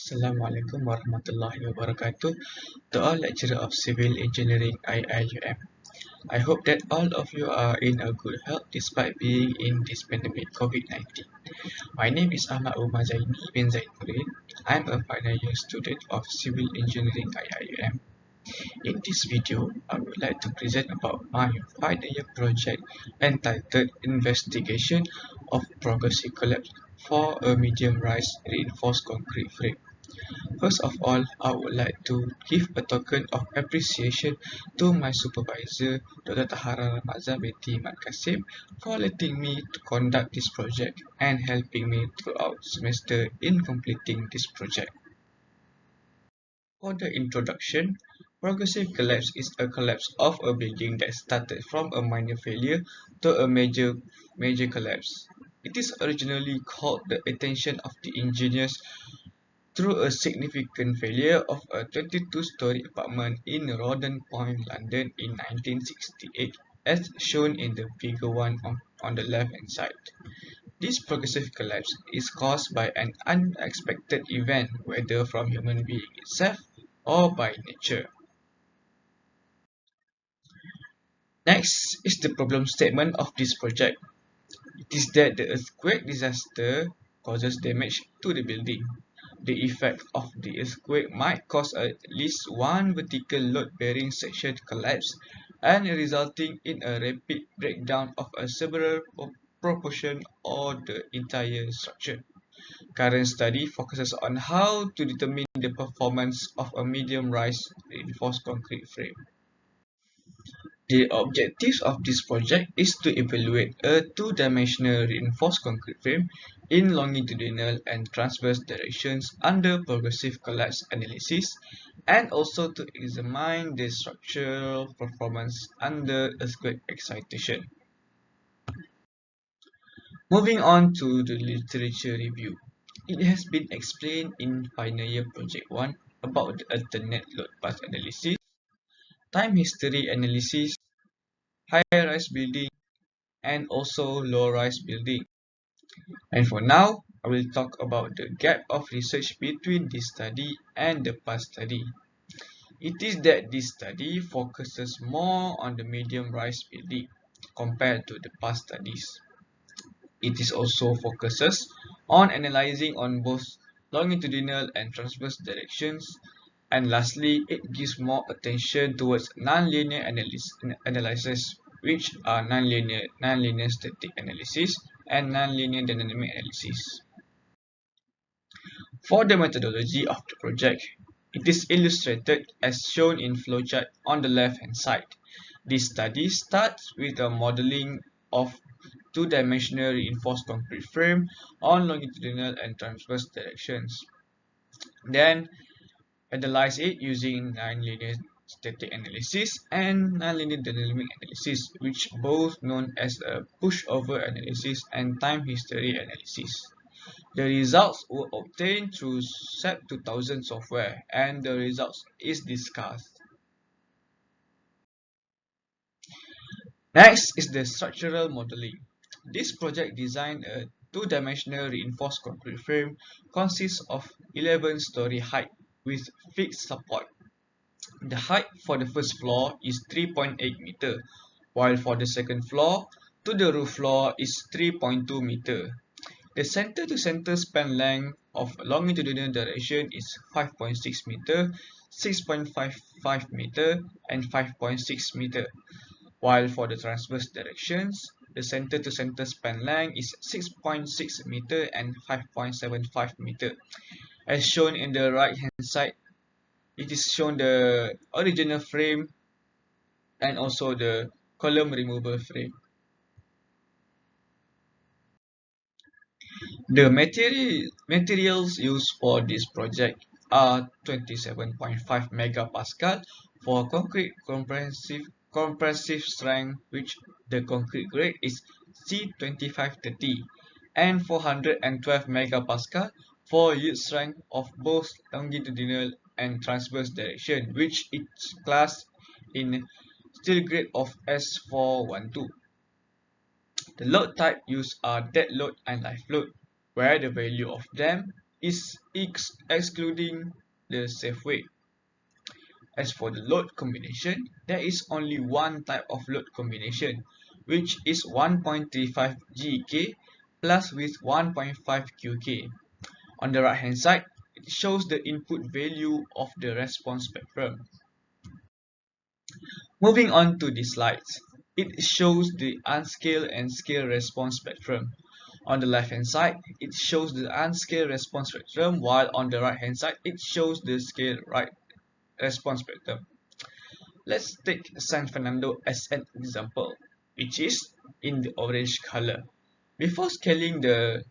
Assalamualaikum warahmatullahi wabarakatuh to all lecturer of Civil Engineering IIUM. I hope that all of you are in a good health despite being in this pandemic COVID-19. My name is Ahmad Umar Zaini bin Zainoreen. I'm a final year student of Civil Engineering IIUM. In this video, I would like to present about my final year project entitled Investigation of Progressive Collapse for a medium-rise reinforced concrete frame. First of all, I would like to give a token of appreciation to my supervisor, Dr. Tahara Ramadzan, binti Kassim, for letting me to conduct this project and helping me throughout semester in completing this project. For the introduction, progressive collapse is a collapse of a building that started from a minor failure to a major collapse. It is originally called the attention of the engineers through a significant failure of a 22-story apartment in Rawdon Point, London in 1968, as shown in the figure 1 on the left-hand side. This progressive collapse is caused by an unexpected event, whether from human being itself or by nature. Next is the problem statement of this project. It is that the earthquake disaster causes damage to the building. The effect of the earthquake might cause at least one vertical load-bearing section to collapse and resulting in a rapid breakdown of a several proportion or the entire structure. Current study focuses on how to determine the performance of a medium-rise reinforced concrete frame. The objective of this project is to evaluate a two-dimensional reinforced concrete frame in longitudinal and transverse directions under progressive collapse analysis, and also to examine the structural performance under earthquake excitation. Moving on to the literature review. It has been explained in final year project 1 about the alternate load path analysis, time history analysis, high-rise building, and also low-rise building. And for now, I will talk about the gap of research between this study and the past study. It is that this study focuses more on the medium-rise building compared to the past studies. It is also focuses on analyzing on both longitudinal and transverse directions. And lastly, it gives more attention towards nonlinear analysis, which are nonlinear static analysis and nonlinear dynamic analysis. For the methodology of the project, it is illustrated as shown in flowchart on the left-hand side. This study starts with a modeling of two-dimensional reinforced concrete frame on longitudinal and transverse directions. Then analyze it using nonlinear static analysis and nonlinear dynamic analysis, which both known as a pushover analysis and time history analysis. The results were obtained through SAP 2000 software, and the results is discussed. Next is the structural modeling. This project designed a two-dimensional reinforced concrete frame consists of 11-story height with fixed support. The height for the first floor is 3.8 meter, while for the second floor to the roof floor is 3.2 meter. The center-to-center span length of longitudinal direction is 5.6 meter, 6.55 meter, and 5.6 meter, while for the transverse directions, the center-to-center span length is 6.6 meter and 5.75 meter. As shown in the right-hand side, it is shown the original frame and also the column removal frame. The materials used for this project are 27.5 megapascal for concrete compressive strength, which the concrete grade is C2530, and 412 megapascal for yield strength of both longitudinal and transverse direction, which is classed in steel grade of S412. The load type used are dead load and live load, where the value of them is excluding the safe weight. As for the load combination, there is only one type of load combination, which is 1.35 GK plus with 1.5 QK. On the right hand side, it shows the input value of the response spectrum. Moving on to the slides, it shows the unscaled and scaled response spectrum. On the left hand side, it shows the unscaled response spectrum, while on the right hand side, it shows the scaled response spectrum. Let's take San Fernando as an example, which is in the orange color. Before scaling the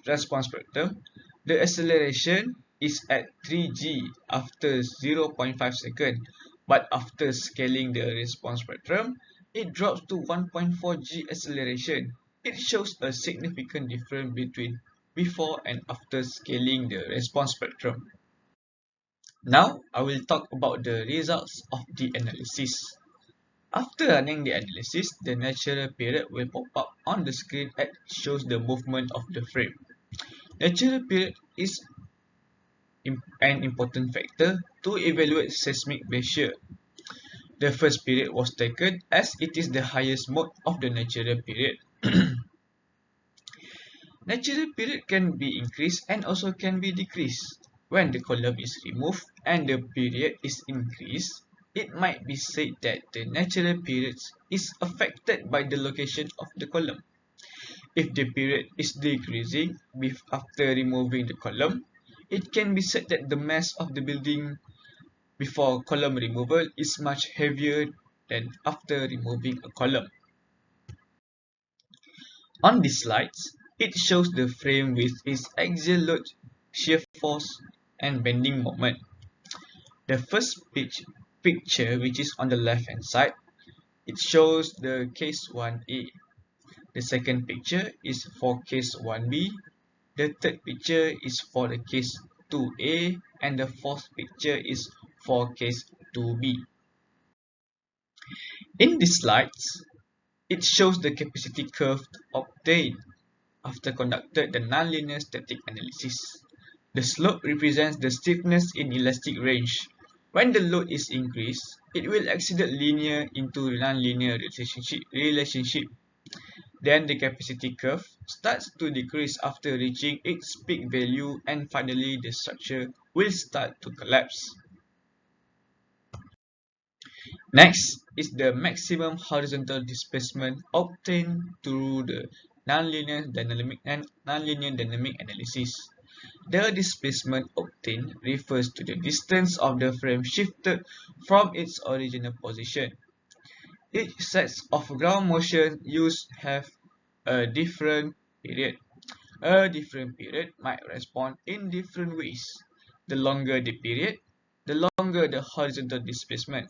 response spectrum, the acceleration is at 3g after 0.5 seconds, but after scaling the response spectrum, it drops to 1.4g acceleration. It shows a significant difference between before and after scaling the response spectrum. Now, I will talk about the results of the analysis. After running the analysis, the natural period will pop up on the screen and shows the movement of the frame. Natural period is an important factor to evaluate seismic pressure. The first period was taken as it is the highest mode of the natural period. Natural period can be increased and also can be decreased. When the column is removed and the period is increased, it might be said that the natural period is affected by the location of the column. If the period is decreasing after removing the column, it can be said that the mass of the building before column removal is much heavier than after removing a column. On these slides, it shows the frame with its axial load, shear force, and bending moment. The first picture, which is on the left hand side, it shows the case 1A. The second picture is for case 1B. The third picture is for the case 2A, and the fourth picture is for case 2B. In these slides, it shows the capacity curve obtained after conducted the nonlinear static analysis. The slope represents the stiffness in elastic range. When the load is increased, it will exceed linear into nonlinear relationship. Then the capacity curve starts to decrease after reaching its peak value, and finally the structure will start to collapse. Next is the maximum horizontal displacement obtained through the nonlinear dynamic analysis. The displacement obtained refers to the distance of the frame shifted from its original position. Each set of ground motion used have a different period. A different period might respond in different ways. The longer the period, the longer the horizontal displacement.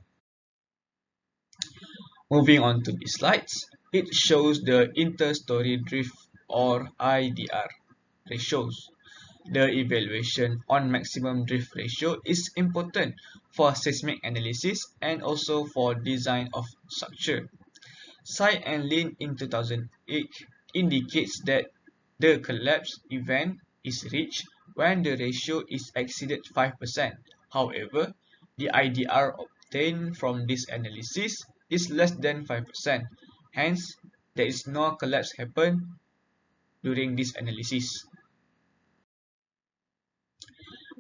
Moving on to the slides, it shows the inter-story drift or IDR ratios. The evaluation on maximum drift ratio is important for seismic analysis and also for design of structure. Side and Lin in 2008 indicates that the collapse event is reached when the ratio is exceeded 5%. However, the IDR obtained from this analysis is less than 5%. Hence, there is no collapse happen during this analysis.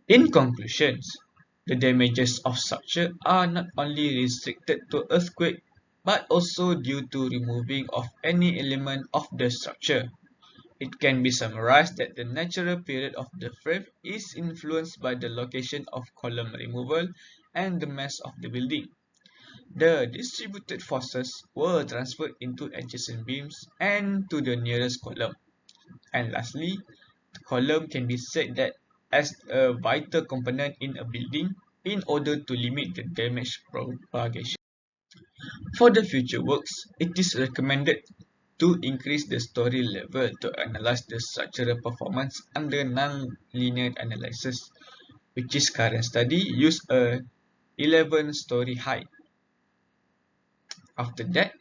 In conclusions, the damages of structure are not only restricted to earthquake, but also due to removing of any element of the structure. It can be summarized that the natural period of the frame is influenced by the location of column removal and the mass of the building. The distributed forces were transferred into adjacent beams and to the nearest column. And lastly, the column can be said that as a vital component in a building in order to limit the damage propagation. For the future works, it is recommended to increase the story level to analyze the structural performance under non-linear analysis, which is current study use a 11-story height. After that,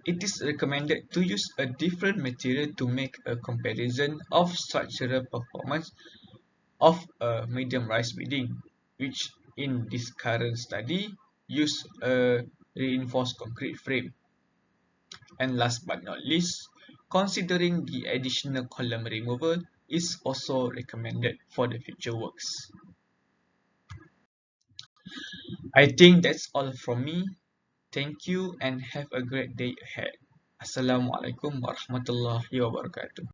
it is recommended to use a different material to make a comparison of structural performance of a medium rise building, which in this current study use a reinforced concrete frame. And last but not least, considering the additional column removal is also recommended for the future works. I think that's all from me. Thank you and have a great day ahead. Assalamualaikum warahmatullahi wabarakatuh.